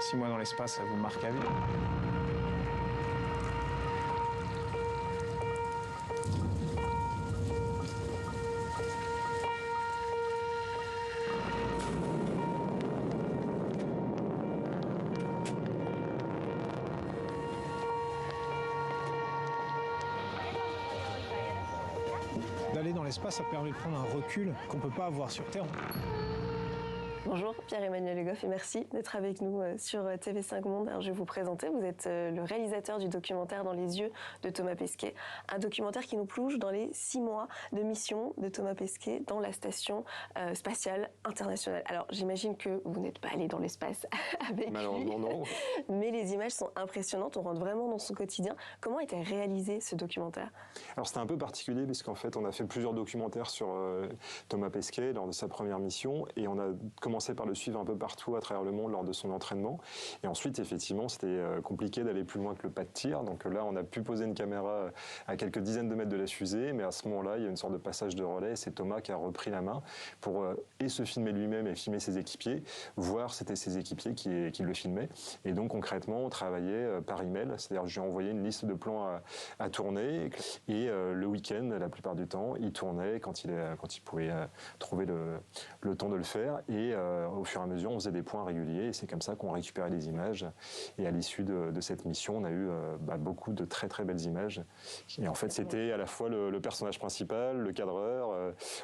6 mois dans l'espace, ça vous marque à vie. D'aller dans l'espace, ça permet de prendre un recul qu'on ne peut pas avoir sur Terre. Bonjour Pierre-Emmanuel Le Goff et merci d'être avec nous sur TV5 Monde. Alors, je vais vous présenter, vous êtes le réalisateur du documentaire Dans les yeux de Thomas Pesquet, un documentaire qui nous plonge dans les 6 mois de mission de Thomas Pesquet dans la station spatiale internationale. Alors j'imagine que vous n'êtes pas allé dans l'espace avec Malheureusement, lui, non. Mais les images sont impressionnantes, on rentre vraiment dans son quotidien. Comment a été réalisé ce documentaire? Alors c'était un peu particulier puisqu'en fait on a fait plusieurs documentaires sur Thomas Pesquet lors de sa première mission et on a commencé par le suivre un peu partout à travers le monde lors de son entraînement. Et ensuite, effectivement, c'était compliqué d'aller plus loin que le pas de tir. Donc là, on a pu poser une caméra à quelques dizaines de mètres de la fusée, mais à ce moment-là, il y a une sorte de passage de relais. C'est Thomas qui a repris la main pour et se filmer lui-même et filmer ses équipiers, voire c'était ses équipiers qui le filmaient. Et donc concrètement, on travaillait par email, c'est-à-dire je lui ai envoyé une liste de plans à tourner et le week-end, la plupart du temps, il tournait quand il pouvait trouver le temps de le faire. Et au fur et à mesure, on faisait des points réguliers et c'est comme ça qu'on récupérait les images. Et à l'issue de cette mission, on a eu beaucoup de très très belles images. Et en fait, c'était à la fois le personnage principal, le cadreur,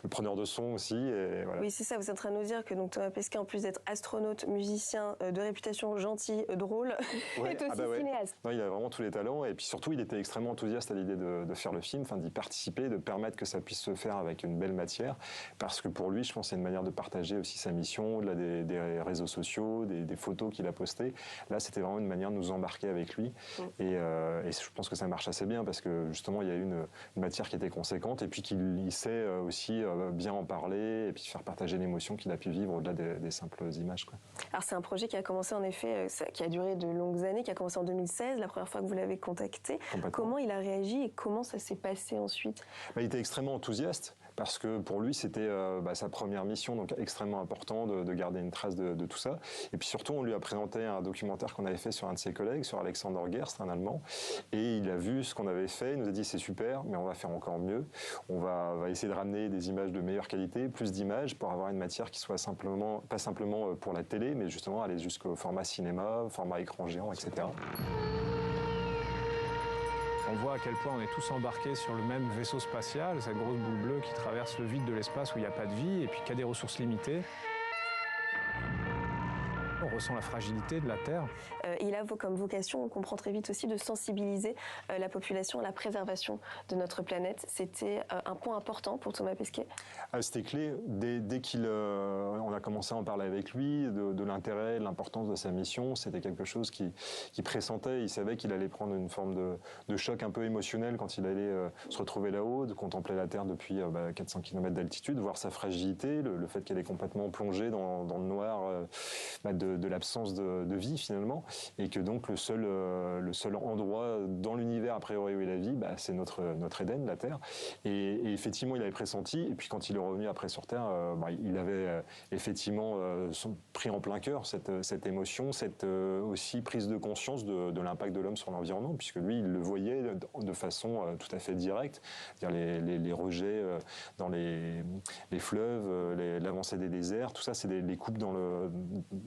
le preneur de son aussi. Et voilà. Oui, c'est ça. Vous êtes en train de nous dire que donc, Thomas Pesquet, en plus d'être astronaute, musicien, de réputation gentil, drôle, est aussi cinéaste. Non, il a vraiment tous les talents. Et puis surtout, il était extrêmement enthousiaste à l'idée de faire le film, enfin d'y participer, de permettre que ça puisse se faire avec une belle matière. Parce que pour lui, je pense que c'est une manière de partager aussi sa mission, au-delà des réseaux sociaux, des photos qu'il a postées. Là, c'était vraiment une manière de nous embarquer avec lui. Et je pense que ça marche assez bien parce que justement, il y a une matière qui était conséquente et puis qu'il sait aussi bien en parler et puis faire partager l'émotion qu'il a pu vivre au-delà des simples images, quoi. Alors, c'est un projet qui a commencé en effet, qui a duré de longues années, qui a commencé en 2016, la première fois que vous l'avez contacté. Comment il a réagi et comment ça s'est passé ensuite? Il était extrêmement enthousiaste parce que pour lui, c'était sa première mission, donc extrêmement important de garder une trace de tout ça. Et puis surtout, on lui a présenté un documentaire qu'on avait fait sur un de ses collègues, sur Alexander Gerst, un Allemand, et il a vu ce qu'on avait fait, il nous a dit c'est super, mais on va faire encore mieux. On va essayer de ramener des images de meilleure qualité, plus d'images, pour avoir une matière qui soit pas simplement pour la télé, mais justement aller jusqu'au format cinéma, format écran géant, etc. On voit à quel point on est tous embarqués sur le même vaisseau spatial, cette grosse boule bleue qui traverse le vide de l'espace où il n'y a pas de vie et puis qui a des ressources limitées. On ressent la fragilité de la Terre. Il a comme vocation, on comprend très vite aussi, de sensibiliser la population à la préservation de notre planète. C'était un point important pour Thomas Pesquet. C'était clé. Dès on a commencé à en parler avec lui, de l'intérêt, de l'importance de sa mission, c'était quelque chose qui pressentait. Il savait qu'il allait prendre une forme de choc un peu émotionnel quand il allait se retrouver là-haut, de contempler la Terre depuis 400 km d'altitude, voir sa fragilité, le fait qu'elle est complètement plongée dans le noir de l'absence de vie finalement, et que donc le seul endroit dans l'univers a priori où il y a la vie, c'est notre Éden, la Terre. Et effectivement, il avait pressenti, et puis quand il est revenu après sur Terre, il avait effectivement pris en plein cœur cette émotion, cette aussi prise de conscience de l'impact de l'homme sur l'environnement, puisque lui, il le voyait de façon tout à fait directe, c'est-à-dire les rejets dans les fleuves, l'avancée des déserts, tout ça, c'est les coupes dans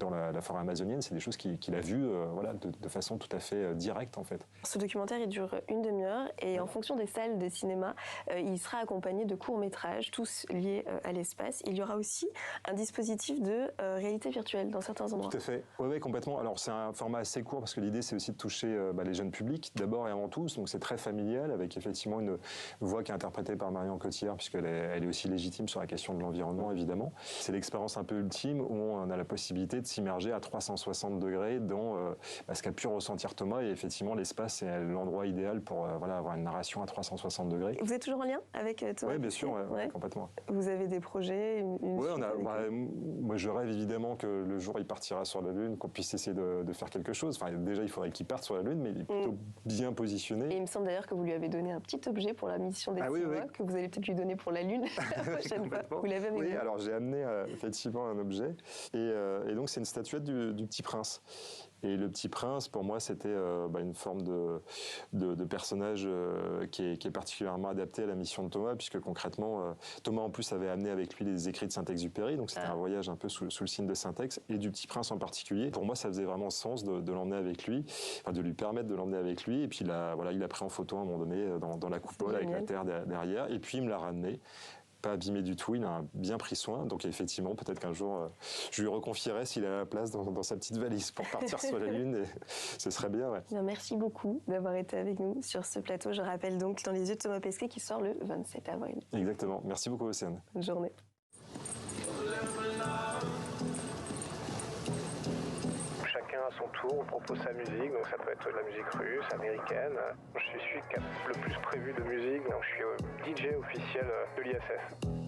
la forêt amazonienne, c'est des choses qu'il a vues de façon tout à fait directe en fait. Ce documentaire, il dure une demi-heure et en fonction des salles de cinéma, il sera accompagné de courts-métrages, tous liés à l'espace. Il y aura aussi un dispositif de réalité virtuelle dans certains endroits. Tout à fait, oui, complètement. Alors c'est un format assez court parce que l'idée c'est aussi de toucher les jeunes publics, d'abord et avant tout, donc c'est très familial avec effectivement une voix qui est interprétée par Marion Cotillard puisqu'elle est aussi légitime sur la question de l'environnement évidemment. C'est l'expérience un peu ultime où on a la possibilité de s'immerger à 360 degrés dans ce qu'a pu ressentir Thomas, et effectivement l'espace est l'endroit idéal pour avoir une narration à 360 degrés. Vous êtes toujours en lien avec Thomas? Oui, bien sûr, ouais, complètement. Vous avez des projets? Oui, moi je rêve évidemment que le jour il partira sur la Lune, qu'on puisse essayer de faire quelque chose. Enfin, déjà il faudrait qu'il parte sur la Lune, mais il est plutôt bien positionné. Et il me semble d'ailleurs que vous lui avez donné un petit objet pour la mission des 6 mois, que vous allez peut-être lui donner pour la Lune la prochaine fois. Vous l'avez amené? Oui, alors j'ai amené effectivement un objet, et donc c'est une statuette du Petit Prince. Et le Petit Prince, pour moi, c'était une forme de personnage qui est particulièrement adapté à la mission de Thomas, puisque concrètement, Thomas en plus avait amené avec lui les écrits de Saint-Exupéry, donc c'était un voyage un peu sous le signe de Saint-Ex, et du Petit Prince en particulier. Pour moi, ça faisait vraiment sens de l'emmener avec lui, enfin, de lui permettre de l'emmener avec lui, et puis il a pris en photo à un moment donné dans la coupole avec la terre derrière, et puis il me l'a ramené. Pas abîmé du tout, il a bien pris soin, donc effectivement peut-être qu'un jour je lui reconfierai s'il a la place dans sa petite valise pour partir sur la Lune, et ce serait bien. Ouais. Bien, merci beaucoup d'avoir été avec nous sur ce plateau. Je rappelle donc Dans les yeux de Thomas Pesquet qui sort le 27 avril. Exactement, merci beaucoup Océane. Bonne journée. Chacun à son tour propose sa musique, donc ça peut être de la musique russe, américaine. Je suis celui qui a le plus prévu de musique, donc je suis DJ officiel de l'ISS.